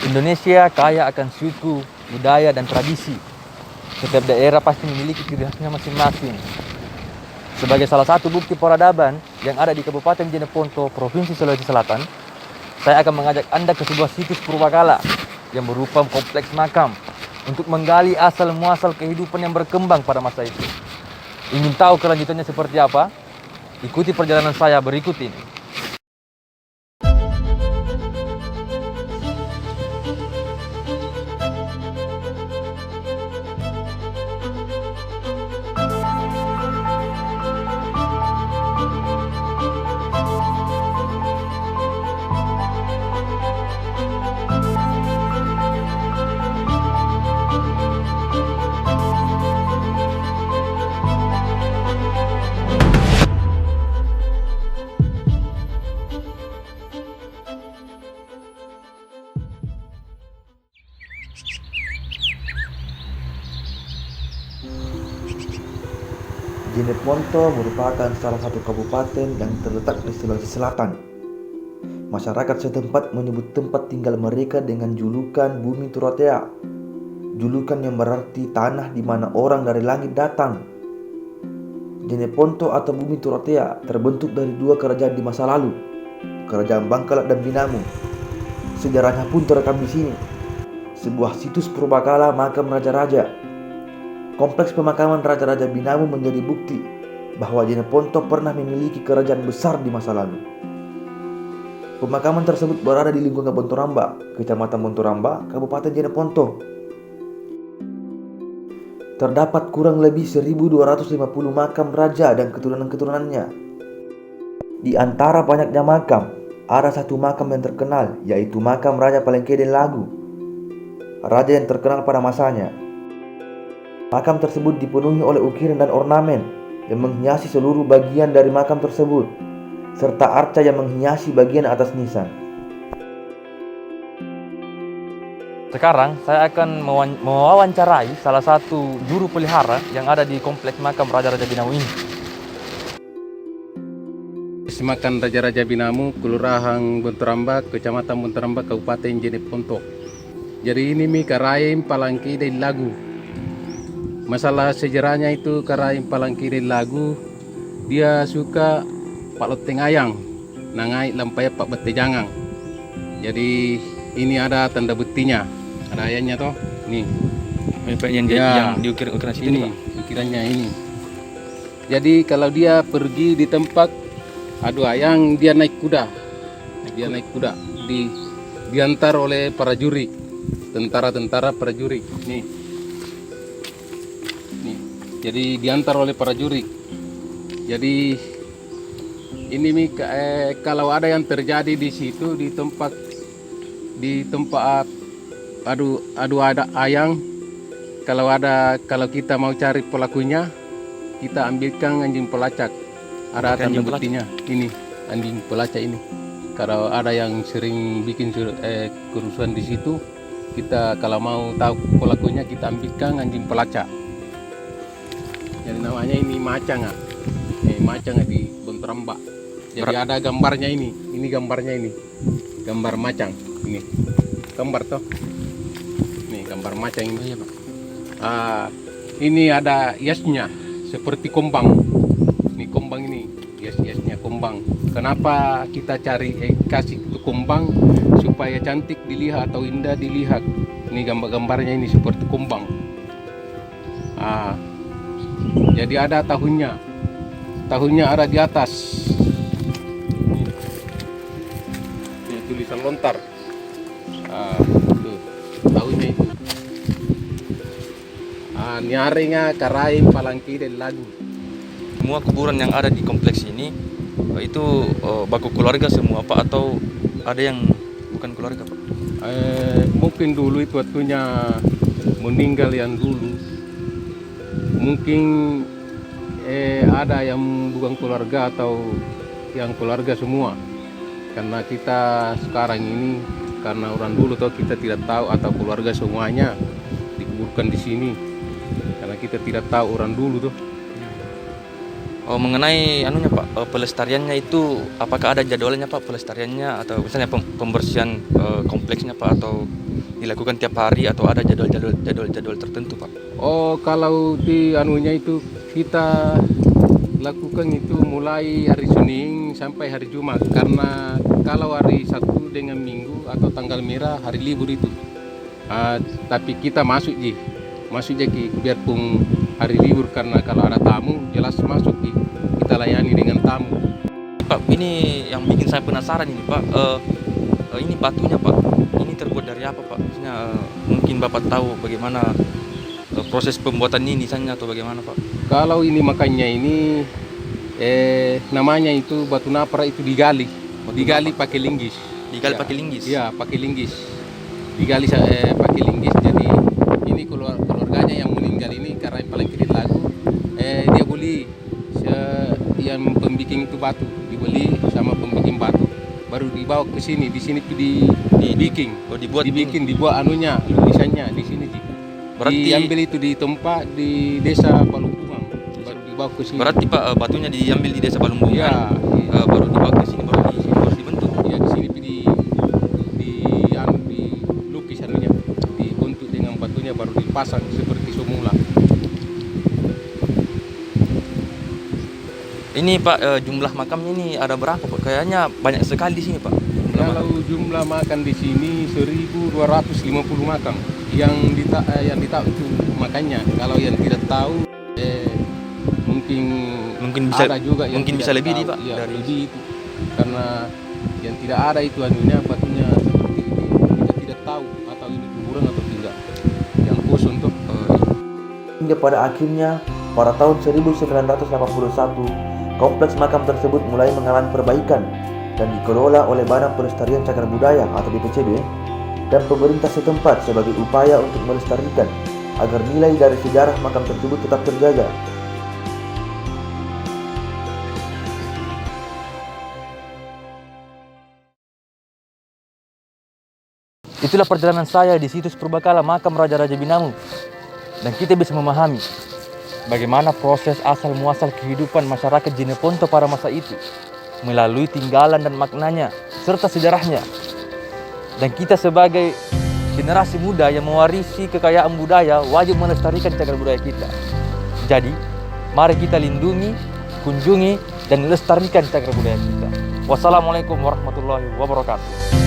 Indonesia kaya akan suku, budaya, dan tradisi. Setiap daerah pasti memiliki ciri khasnya masing-masing. Sebagai salah satu bukti peradaban yang ada di Kabupaten Jeneponto, Provinsi Sulawesi Selatan, saya akan mengajak Anda ke sebuah situs purbakala yang berupa kompleks makam untuk menggali asal-muasal kehidupan yang berkembang pada masa itu. Ingin tahu kelanjutannya seperti apa? Ikuti perjalanan saya berikut ini. Jeneponto merupakan salah satu kabupaten yang terletak di Sulawesi Selatan. Masyarakat setempat menyebut tempat tinggal mereka dengan julukan Bumi Turatea, julukan yang berarti tanah di mana orang dari langit datang. Jeneponto atau Bumi Turatea terbentuk dari dua kerajaan di masa lalu, Kerajaan Bangkalat dan Binamu. Sejarahnya pun terekam di sini, sebuah situs purbakala makam raja-raja. Kompleks pemakaman Raja-Raja Binamu menjadi bukti bahwa Jeneponto pernah memiliki kerajaan besar di masa lalu. Pemakaman tersebut berada di lingkungan Bontoramba, Kecamatan Bontoramba, Kabupaten Jeneponto. Terdapat kurang lebih 1.250 makam raja dan keturunan-keturunannya. Di antara banyaknya makam, ada satu makam yang terkenal, yaitu makam Raja Palengkeden Lagu, raja yang terkenal pada masanya. Makam tersebut dipenuhi oleh ukiran dan ornamen yang menghiasi seluruh bagian dari makam tersebut, serta arca yang menghiasi bagian atas nisan. Sekarang saya akan mewawancarai salah satu juru pelihara yang ada di kompleks makam Raja-Raja Binamu ini. Makam Raja-Raja Binamu, Kelurahan Bontoramba, Kecamatan Bontoramba, Kabupaten Jeneponto. Jadi ini Karaim Palengkeden Lagu. Masalah sejarahnya itu Karaim Palengkeden Lagu, dia suka Pak Loteng Ayang, nangai lampai Pak Betejangang. Jadi ini ada tanda buktinya, ada ayatnya toh. Nih, Yang diukir-ukiran sini, ini ukirannya ini. Jadi kalau dia pergi di tempat adu ayang, dia naik kuda. Dia naik kuda, diantar oleh para juri, tentara-tentara para juri. Nih, jadi diantar oleh para juri. Jadi ini kalau ada yang terjadi di situ di tempat adu ada ayang, kalau kita mau cari pelakunya, kita ambilkan anjing pelacak. Ada tanda buktinya. Ini anjing pelacak ini. Kalau ada yang sering bikin kerusuhan di situ, kita kalau mau tahu pelakunya, kita ambilkan anjing pelacak. Jadi namanya ini macang, macang di Bontoramba. Jadi ada gambarnya ini gambarnya ini, gambar macang ini, gambar toh. Nih gambar macang ini. Iya, Pak. Ini ada hiasnya seperti kombang. Ini kombang ini, hiasnya kombang. Kenapa kita cari kasih kombang supaya cantik dilihat atau indah dilihat? Ini gambar-gambarnya ini seperti kombang. Jadi ada tahunnya ada di atas. Ini tulisan lontar. Tuh, tahunnya itu. Nyaringnya Karaim Palengkeden Lagu. Semua kuburan yang ada di kompleks ini itu baku keluarga semua, Pak, atau ada yang bukan keluarga, Pak? Mungkin dulu itu waktunya meninggal yang dulu. Mungkin ada yang bukan keluarga atau yang keluarga semua. Karena kita sekarang ini, karena orang dulu toh kita tidak tahu atau keluarga semuanya dikuburkan di sini. Karena kita tidak tahu orang dulu tuh. Oh, mengenai anunya Pak, pelestariannya itu apakah ada jadwalnya Pak pelestariannya, atau misalnya pembersihan kompleksnya Pak, atau dilakukan tiap hari, atau ada jadwal tertentu Pak? Oh, kalau di anunya itu kita lakukan itu mulai hari Senin sampai hari Jumat, karena kalau hari Sabtu dengan Minggu atau tanggal merah hari libur itu. Tapi kita masuk Ki, biarpun hari libur, karena kalau ada tamu jelas masuk Ki, kita layani dengan tamu. Pak, ini yang bikin saya penasaran ini Pak, ini batunya Pak, ini terbuat dari apa Pak? Maksudnya mungkin Bapak tahu bagaimana proses pembuatan ini misalnya, atau bagaimana Pak? Kalau ini makanya ini namanya itu batu napra itu digali pakai linggis. Digali pakai linggis? Iya, pakai linggis. Digali pakai linggis. Jadi ini keluarganya yang meninggal ini karena yang paling kecil lagu, dia beli yang pembikin itu batu, dibeli sama pembikin batu, baru dibawa ke sini. Di sini tuh dibikin. Oh, dibuat anunya, tulisannya di sini. Berarti diambil itu di tempat di desa Balungkungang, baru dibawa ke sini. Berarti Pak, batunya diambil di desa Balungkungang. Iya. Baru dibawa ke sini, baru dibentuk. Iya, di sini dilukis anunya, dibentuk dengan batunya, baru dipasang seperti semula. Ini Pak, jumlah makamnya ini ada berapa Pak? Kayaknya banyak sekali di sini Pak. Kalau jumlah makam di sini 1.250 makam yang ditahu itu makanya. Kalau yang tidak tahu mungkin bisa ada juga yang mungkin tidak bisa lebih tahu. nih Pak, Ya, dari lebih itu, karena yang tidak ada itu anunya batunya seperti itu, kita tidak tahu atau ini kuburan atau tidak yang kosong tuh. Hingga pada akhirnya pada tahun 1981 kompleks makam tersebut mulai mengalami perbaikan dan dikelola oleh Badan Pelestarian Cagar Budaya atau BPCB dan pemerintah setempat sebagai upaya untuk melestarikan agar nilai dari sejarah makam tersebut tetap terjaga. Itulah perjalanan saya di situs purbakala makam Raja-Raja Binamu, dan kita bisa memahami bagaimana proses asal muasal kehidupan masyarakat Jeneponto pada masa itu, melalui tinggalan dan maknanya serta sejarahnya. Dan kita sebagai generasi muda yang mewarisi kekayaan budaya wajib melestarikan cagar budaya kita. Jadi, mari kita lindungi, kunjungi, dan lestarikan cagar budaya kita. Wassalamualaikum warahmatullahi wabarakatuh.